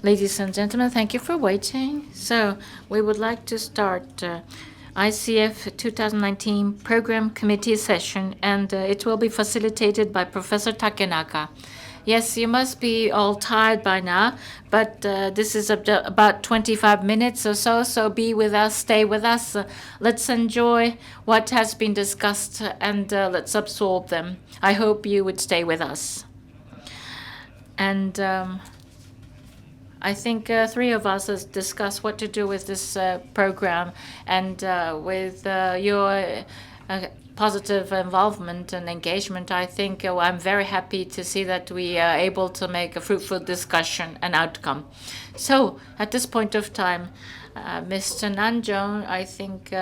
Ladies and gentlemen, thank you for waiting. So we would like to start ICF 2019 Program Committee session, and it will be facilitated by Professor Takenaka. Yes, you must be all tired by now, but this is about 25 minutes or so, so be with us, stay with us. Let's enjoy what has been discussed and let's absorb them. I hope you would stay with us. And I think three of us has discussed what to do with this program, and with your positive involvement and engagement, I think I'm very happy to see that we are able to make a fruitful discussion and outcome. So at this point of time, Mr. Nanjo, I think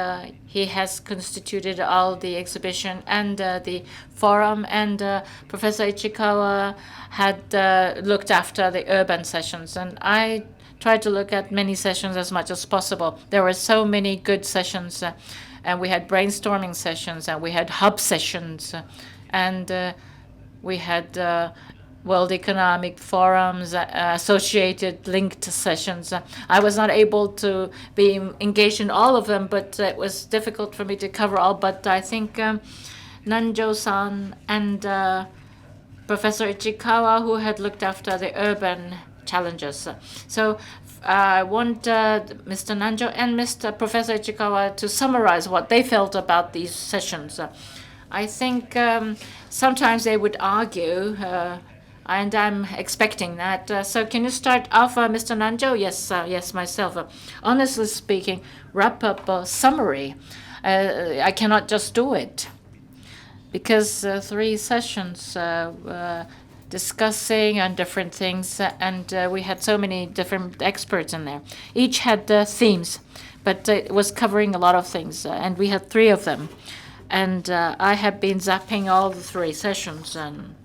he has constituted all the exhibition and the forum, and Professor Ichikawa had looked after the urban sessions, and I tried to look at many sessions as much as possible. There were so many good sessions, and we had brainstorming sessions, and we had hub sessions, and we had World Economic Forums, associated linked sessions. I was not able to be engaged in all of them, but it was difficult for me to cover all. But I think Nanjo-san and Professor Ichikawa, who had looked after the urban challenges. So I want Mr. Nanjo and Mr. Professor Ichikawa to summarize what they felt about these sessions. I think sometimes they would argue, and I'm expecting that. So can you start off, Mr. Nanjo? Yes, myself. Honestly speaking, wrap up summary. I cannot just do it, because 3 sessions discussing on different things, and we had so many different experts in there. Each had themes, but it was covering a lot of things, and we had 3 of them. And I have been zapping all the 3 sessions, and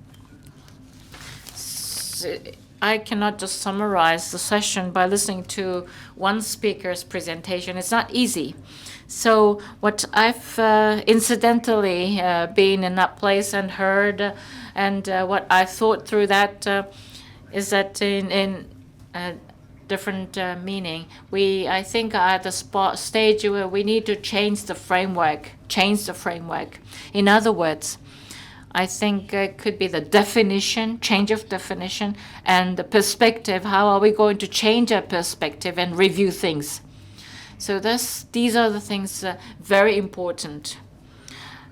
I cannot just summarize the session by listening to one speaker's presentation. It's not easy. So what I've incidentally been in that place and heard, and what I thought through that is that in different meaning, I think are at the stage where we need to change the framework. In other words, I think it could be the definition, change of definition, and the perspective. How are we going to change our perspective and review things? So these are the things very important.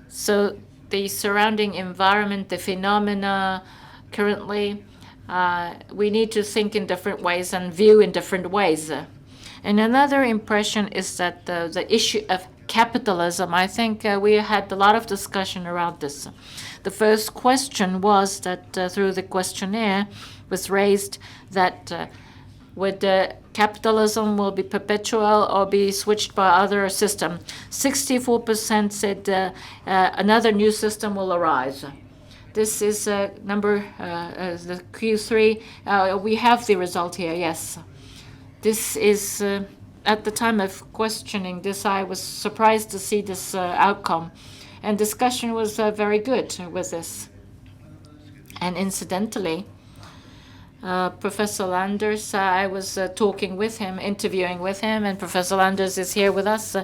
So the surrounding environment, the phenomena currently, we need to think in different ways and view in different ways. And another impression is that the issue of capitalism, I think we had a lot of discussion around this. The first question was that through the questionnaire was raised that whether capitalism will be perpetual or be switched by other system. 64% said another new system will arise. This is number the Q3. We have the result here, yes. This is, at the time of questioning this, I was surprised to see this outcome. And discussion was very good with this. And incidentally, Professor Landers, I was talking with him, interviewing with him, and Professor Landers is here with us.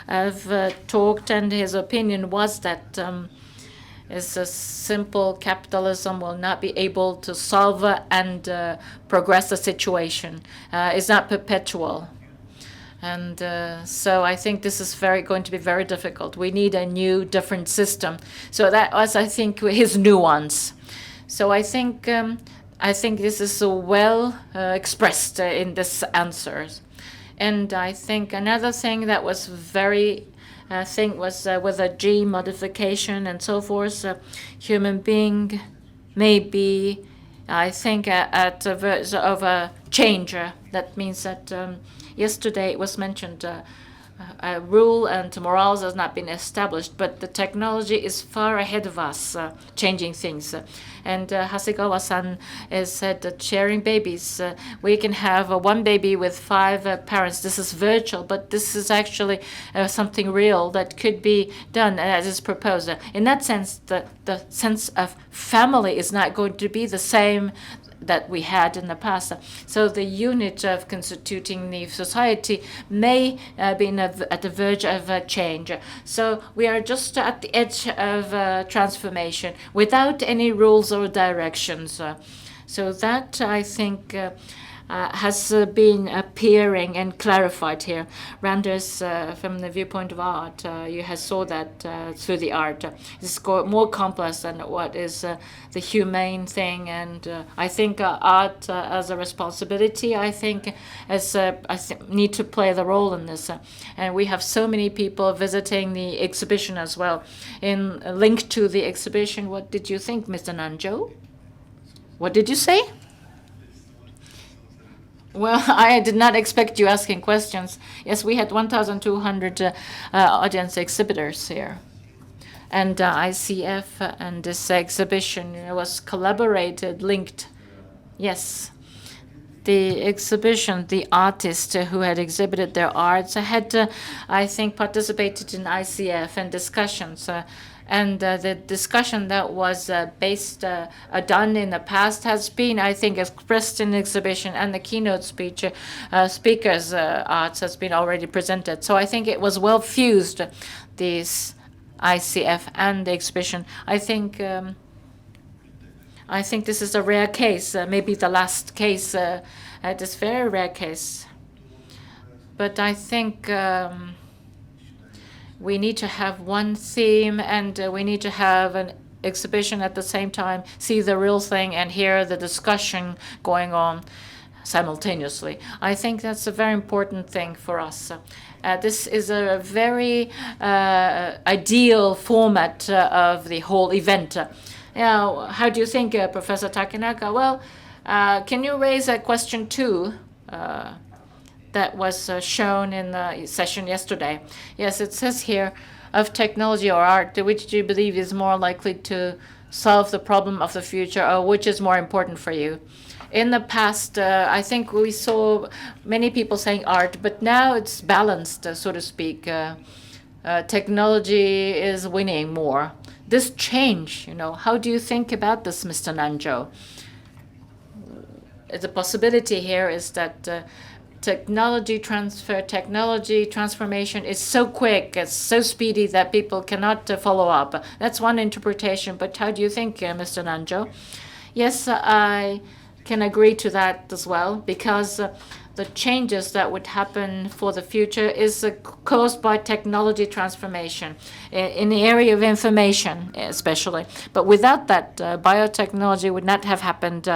I've talked, and his opinion was that is a simple capitalism will not be able to solve and progress the situation. It's not perpetual. And so I think this is going to be very difficult. We need a new, different system. So that was, I think, his nuance. So I think this is well expressed in this answers. And I think another thing that was very with a gene modification and so forth, human being may be, I think, at a verge of a change. That means that yesterday it was mentioned a rule and morals has not been established, but the technology is far ahead of us, changing things. And Hasegawa-san has said that sharing babies, we can have one baby with 5 parents. This is virtual, but this is actually something real that could be done as is proposed. In that sense, the sense of family is not going to be the same that we had in the past. So the unit of constituting the society may be at the verge of change. So we are just at the edge of transformation without any rules or directions. So that, I think, has been appearing and clarified here. Randers, from the viewpoint of art, you have saw that through the art. It's more complex than what is the humane thing, and I think art as a responsibility, I think, need to play the role in this. And we have so many people visiting the exhibition as well. In link to the exhibition, what did you think, Mr. Nanjo? What did you say? Well, I did not expect you asking questions. Yes, we had 1,200 audience exhibitors here. And ICF and this exhibition was collaborated, linked. Yes. The exhibition, the artists who had exhibited their arts had, I think, participated in ICF and discussions. And the discussion that was done in the past has been, I think, expressed in the exhibition, and the keynote speakers' arts has been already presented. So I think it was well fused, this ICF and the exhibition. I think this is a rare case, maybe the last case, this very rare case. But I think we need to have one theme, and we need to have an exhibition at the same time, see the real thing and hear the discussion going on simultaneously. I think that's a very important thing for us. This is a very ideal format of the whole event. Now, how do you think, Professor Takenaka? Well, can you raise a question too? That was shown in the session yesterday. Yes, it says here, of technology or art, which do you believe is more likely to solve the problem of the future, or which is more important for you? In the past, I think we saw many people saying art, but now it's balanced, so to speak. Technology is winning more. This change, how do you think about this, Mr. Nanjo? The possibility here is that technology transformation is so quick, it's so speedy that people cannot follow up. That's one interpretation, but how do you think, Mr. Nanjo? Yes, I can agree to that as well, because the changes that would happen for the future is caused by technology transformation in the area of information, especially. But without that, biotechnology would not have happened.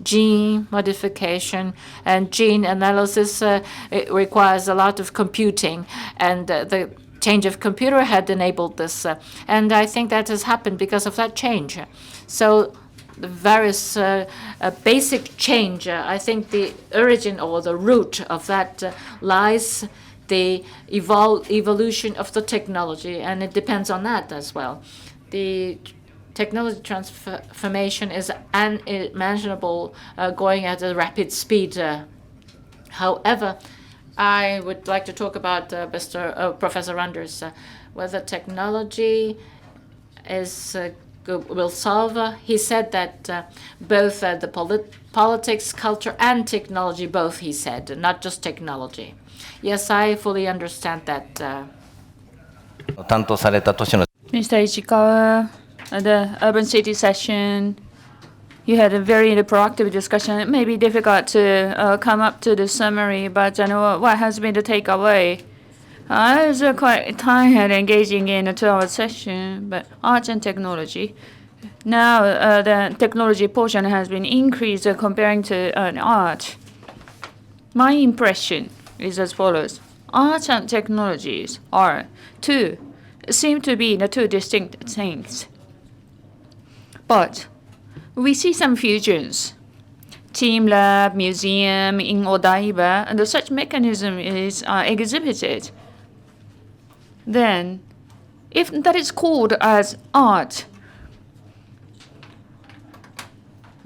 Gene modification and gene analysis, it requires a lot of computing, and the change of computer had enabled this. And I think that has happened because of that change. So the various basic change, I think the origin or the root of that lies the evolution of the technology, and it depends on that as well. The technology transformation is unimaginable, going at a rapid speed. However, I would like to talk about Professor Randers, whether technology will solve. He said that both the politics, culture, and technology, both, he said, not just technology. Yes, I fully understand that. Mr. Ichikawa, the urban city session, you had a very proactive discussion. It may be difficult to come up to the summary, but I know what has been the takeaway. I was quite tired engaging in a 2-hour session, but art and technology. Now the technology portion has been increased comparing to art. My impression is as follows. Art and technologies seem to be the two distinct things. But we see some fusions. Team lab, museum in Odaiba, and such mechanism is exhibited. Then, if that is called as art,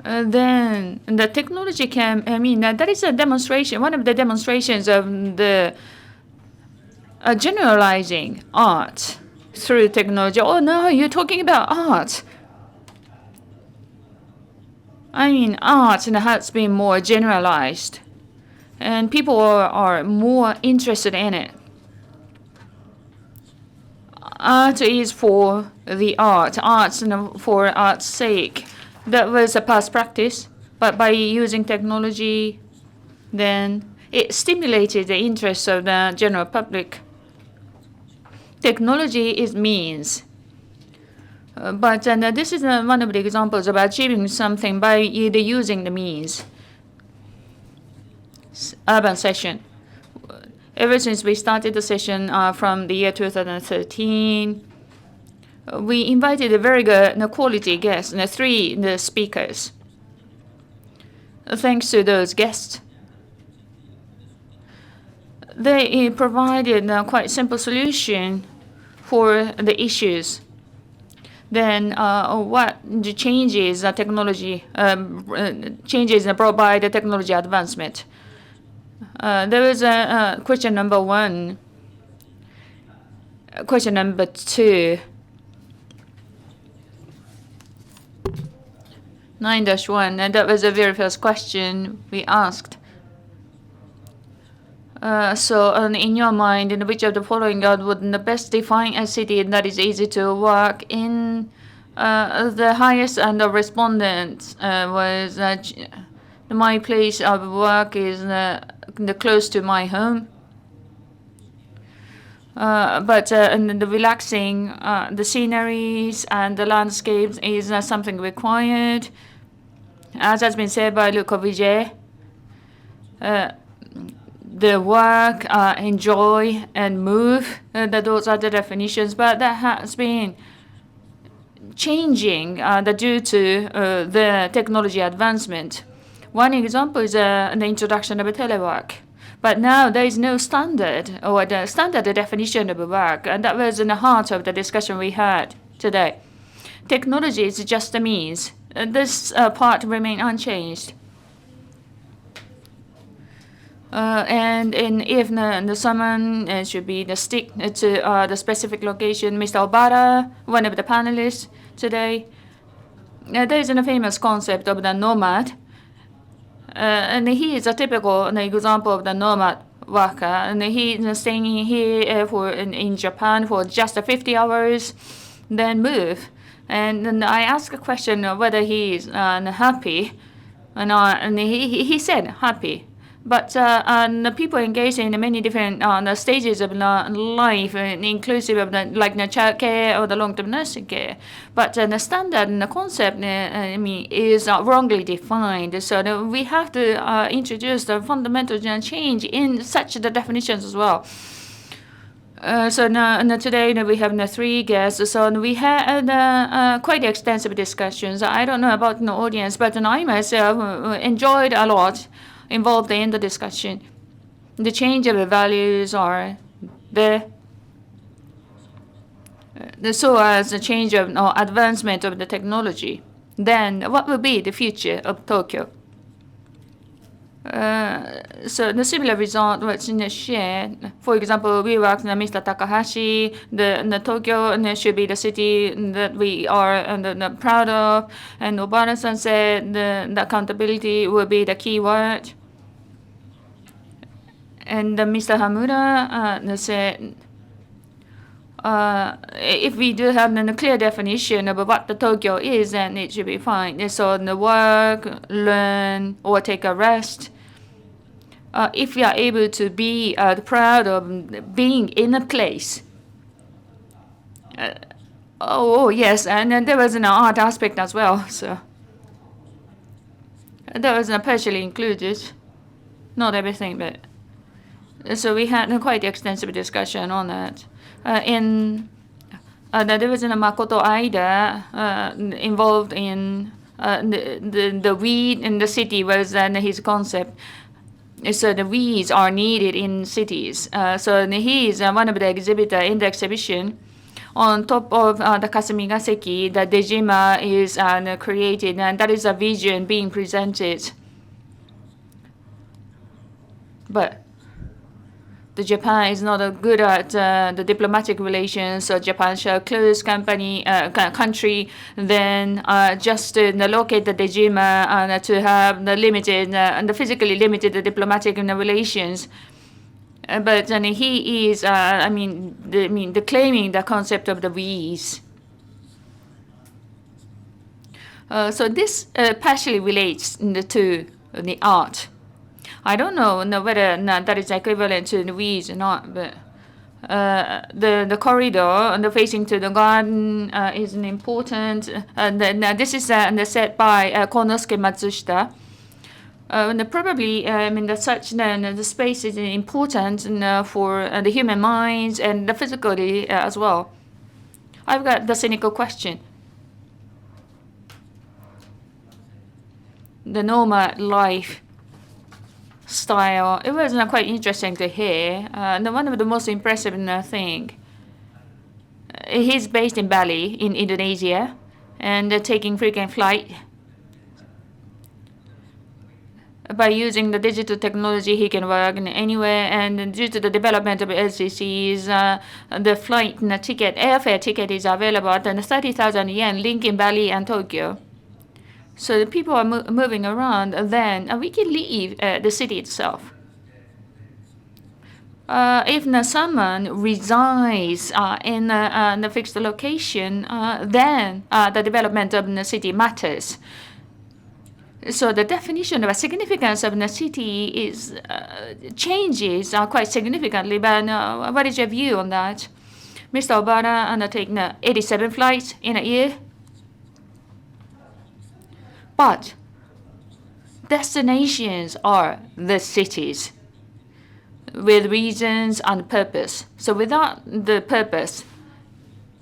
then the technology can, that is a demonstration, one of the demonstrations of the generalizing art through technology. Oh no, you're talking about art. I mean, art has been more generalized, and people are more interested in it. Art is for the art, art's for art's sake. That was a past practice, but by using technology, then it stimulated the interest of the general public. Technology is means. But this is one of the examples of achieving something by either using the means. Urban session. Ever since we started the session from the year 2013, we invited a very good quality guests, three speakers. Thanks to those guests, they provided a quite simple solution for the issues. Then what the changes technology changes brought by the technology advancement? There was a question number one. Question number two. 9-1, and that was the very first question we asked. In your mind, in which of the following would best define a city that is easy to work in? The highest and the respondent was my place of work is close to my home. But the relaxing, the sceneries and the landscapes is something required. As has been said by Luca Vijay, the work, enjoy, and move, those are the definitions, but that has been changing due to the technology advancement. One example is the introduction of telework. But now there is no standard or the standard definition of work, and that was in the heart of the discussion we had today. Technology is just a means. This part remains unchanged. If someone should be stick to the specific location, Mr. Obara, one of the panelists today, there is a famous concept of the nomad. And he is a typical example of the nomad worker, and he is staying here in Japan for just 50 hours, then move. And then I asked a question of whether he is happy, and he said happy. But the people engaged in many different stages of life, inclusive of the child care or the long-term nursing care. But the standard and the concept is wrongly defined. So we have to introduce the fundamental change in such the definitions as well. So now today we have three guests. So we had quite extensive discussions. I don't know about the audience, but I myself enjoyed a lot. Involved in the discussion. The change of the values are there. So as the change of advancement of the technology, then what will be the future of Tokyo? So the similar result was shared. For example, we worked with Mr. Takahashi. The Tokyo should be the city that we are proud of. And Obara-san said the accountability will be the key word. And Mr. Hamura said, if we do have a clear definition of what the Tokyo is, then it should be fine. So the work, learn, or take a rest. If we are able to be proud of being in a place. Yes, and then there was an art aspect as well. So that was partially included, not everything, but so we had quite extensive discussion on that. There was Makoto Aida involved in the weed in the city was his concept. So the weeds are needed in cities. So he is one of the exhibitors in the exhibition. On top of the Kasumigaseki, the Dejima is created, and that is a vision being presented. But Japan is not good at the diplomatic relations, so Japan shall close country, then just locate the regime to have the limited and the physically limited diplomatic relations. But he is, the claiming the concept of the V's. So this partially relates to the art. I don't know whether that is equivalent to the V's or not, but the corridor and facing to the garden is an important. This is set by Konosuke Matsushita. Probably, the space is important for the human minds and the physically as well. I've got the cynical question. The nomad life style, it was quite interesting to hear. One of the most impressive thing, he's based in Bali in Indonesia and taking frequent flight. By using the digital technology, he can work anywhere, and due to the development of LCCs, the flight ticket, airfare ticket is available at 30,000 yen, linking Bali and Tokyo. So the people are moving around, then we can leave the city itself. If someone resides in a fixed location, then the development of the city matters. So the definition of a significance of the city is changes quite significantly. But what is your view on that? Mr. Obama undertaking 87 flights in a year. But destinations are the cities with reasons and purpose. So without the purpose,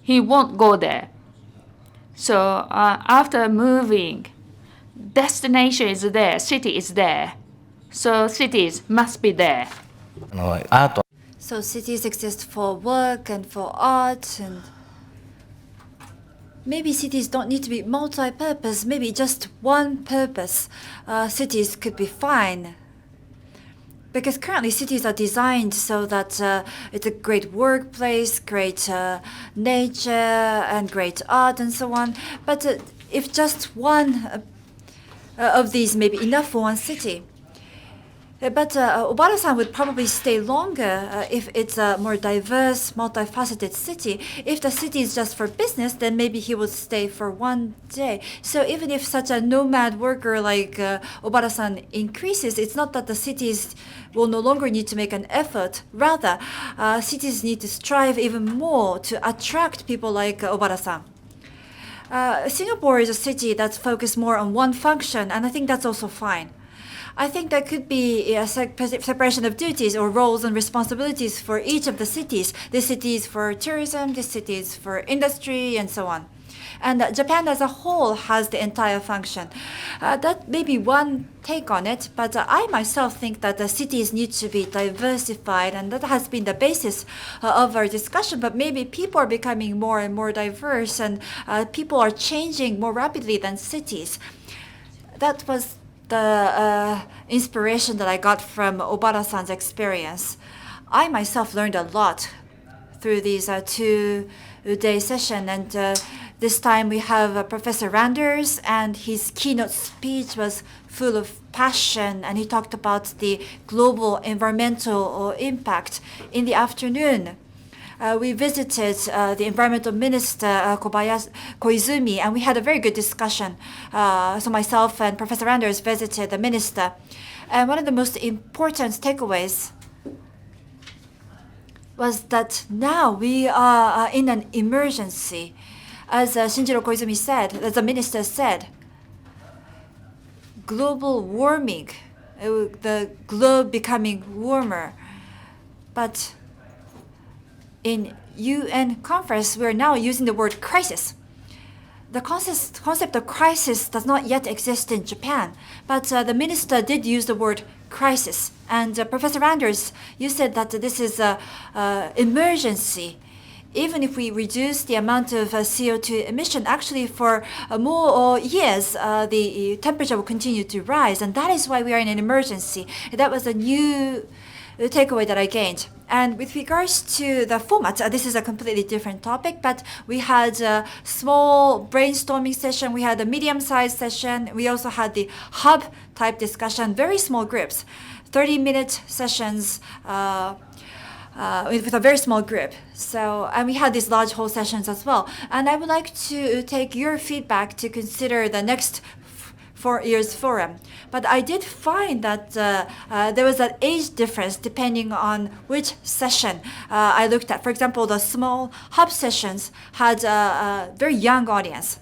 he won't go there. So after moving, destination is there, city is there. So cities must be there. So cities exist for work and for art, and maybe cities don't need to be multi-purpose, maybe just one purpose. Cities could be fine. Because currently cities are designed so that it's a great workplace, great nature, and great art and so on. But if just one of these may be enough for one city. But Obara-san would probably stay longer if it's a more diverse, multifaceted city. If the city is just for business, then maybe he would stay for one day. So even if such a nomad worker like Obara-san increases, it's not that the cities will no longer need to make an effort. Rather, cities need to strive even more to attract people like Obara-san. Singapore is a city that's focused more on one function, and I think that's also fine. I think there could be a separation of duties or roles and responsibilities for each of the cities. This city is for tourism, this city is for industry, and so on. And Japan as a whole has the entire function. That may be one take on it, but I myself think that the cities need to be diversified, and that has been the basis of our discussion. But maybe people are becoming more and more diverse, and people are changing more rapidly than cities. That was the inspiration that I got from Obara-san's experience. I myself learned a lot through these 2-day session, and this time we have Professor Randers, and his keynote speech was full of passion, and he talked about the global environmental impact. In the afternoon, we visited the environmental minister, Koizumi, and we had a very good discussion. So myself and Professor Randers visited the minister. And one of the most important takeaways was that now we are in an emergency. As Shinjiro Koizumi said, as the minister said, global warming, the globe becoming warmer. But in UN conference, we're now using the word crisis. The concept of crisis does not yet exist in Japan, but the minister did use the word crisis. And Professor Anders, you said that this is an emergency. Even if we reduce the amount of CO2 emission, actually for more years, the temperature will continue to rise. And that is why we are in an emergency. That was a new takeaway that I gained. And with regards to the format, this is a completely different topic, but we had a small brainstorming session, we had a medium-sized session, we also had the hub type discussion, very small groups, 30-minute sessions with a very small group. So, and we had these large hall sessions as well. And I would like to take your feedback to consider the next 4 years forum. But I did find that there was an age difference depending on which session I looked at. For example, the small hub sessions had a very young audience.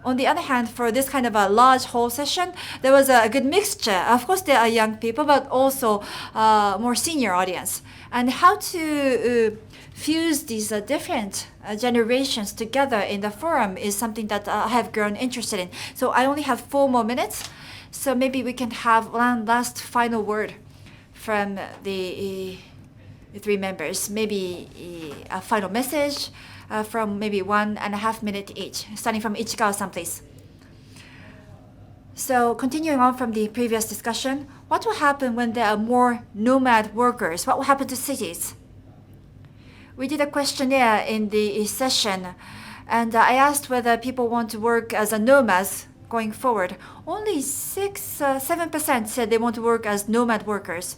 On the other hand, for this kind of a large hall session, there was a good mixture. Of course, there are young people, but also more senior audience. And how to fuse these different generations together in the forum is something that I have grown interested in. So I only have 4 more minutes. So maybe we can have one last final word from the 3 members. Maybe a final message from maybe 1.5 minutes each, starting from Ichikawa-san, please. So continuing on from the previous discussion, what will happen when there are more nomad workers? What will happen to cities? We did a questionnaire in the session, and I asked whether people want to work as a nomads going forward. Only 7% said they want to work as nomad workers.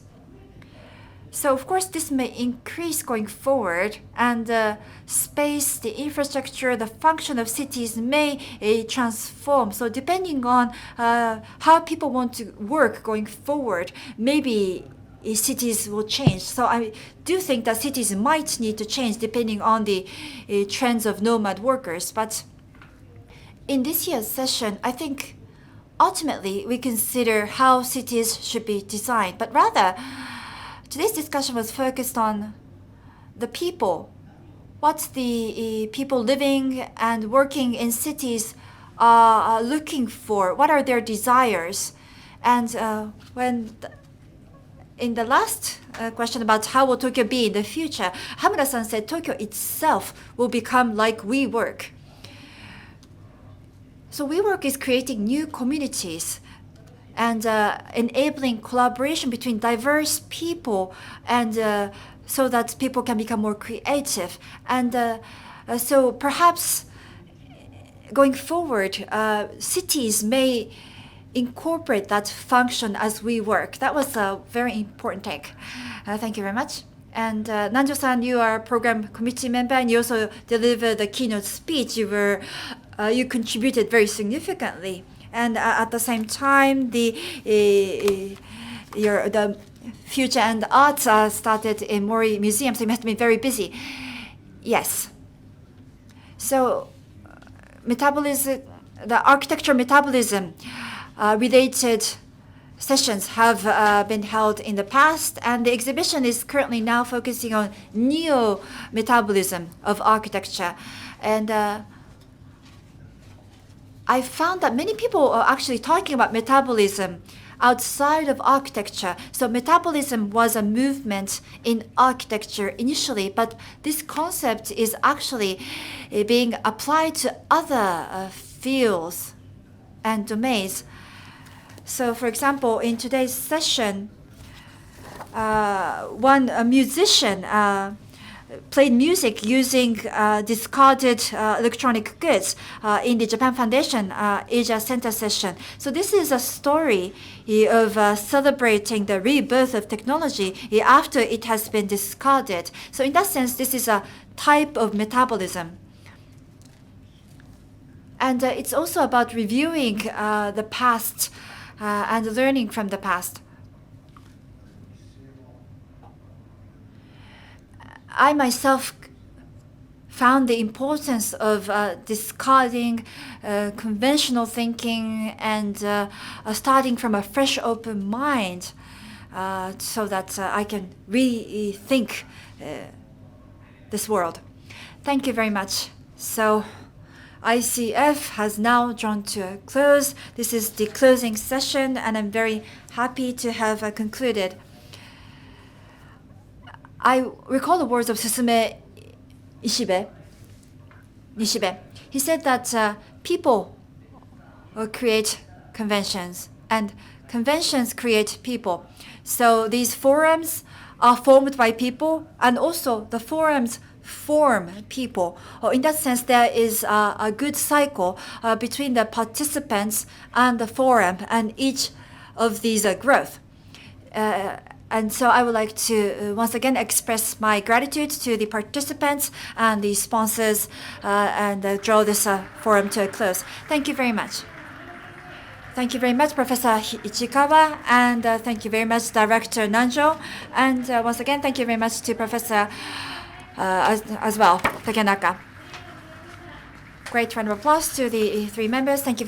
So of course this may increase going forward, and space, the infrastructure, the function of cities may transform. So depending on how people want to work going forward, maybe cities will change. So I do think that cities might need to change depending on the trends of nomad workers. But in this year's session, I think ultimately we consider how cities should be designed. But rather, today's discussion was focused on the people. What the people living and working in cities are looking for. What are their desires? And in the last question about how will Tokyo be in the future, Hamura-san said Tokyo itself will become like WeWork. So WeWork is creating new communities and enabling collaboration between diverse people, and so that people can become more creative. And so perhaps going forward, cities may incorporate that function as we work. That was a very important take. Thank you very much. And Nanjo-san, you are a program committee member, and you also delivered the keynote speech. You contributed very significantly. And at the same time, the Future and Arts started in Mori Museum, so you must have been very busy. Yes. So metabolism, the architecture metabolism related sessions have been held in the past, and the exhibition is currently now focusing on neo-metabolism of architecture. And I found that many people are actually talking about metabolism outside of architecture. So metabolism was a movement in architecture initially, but this concept is actually being applied to other fields and domains. So for example, in today's session, one musician played music using discarded electronic goods in the Japan Foundation Asia Center session. So this is a story of celebrating the rebirth of technology after it has been discarded. So in that sense, this is a type of metabolism. And it's also about reviewing the past and learning from the past. I myself found the importance of discarding conventional thinking and starting from a fresh, open mind so that I can rethink this world. Thank you very much. So ICF has now drawn to a close. This is the closing session, and I'm very happy to have concluded. I recall the words of Susume Nishibe. He said that people create conventions, and conventions create people. So these forums are formed by people, and also the forums form people. In that sense, there is a good cycle between the participants and the forum and each of these growth. And so I would like to once again express my gratitude to the participants and the sponsors and draw this forum to a close. Thank you very much. Thank you very much, Professor Ichikawa, and thank you very much, Director Nanjo. And once again, thank you very much to Professor as well, Takenaka. Great round of applause to the three members. Thank you very much.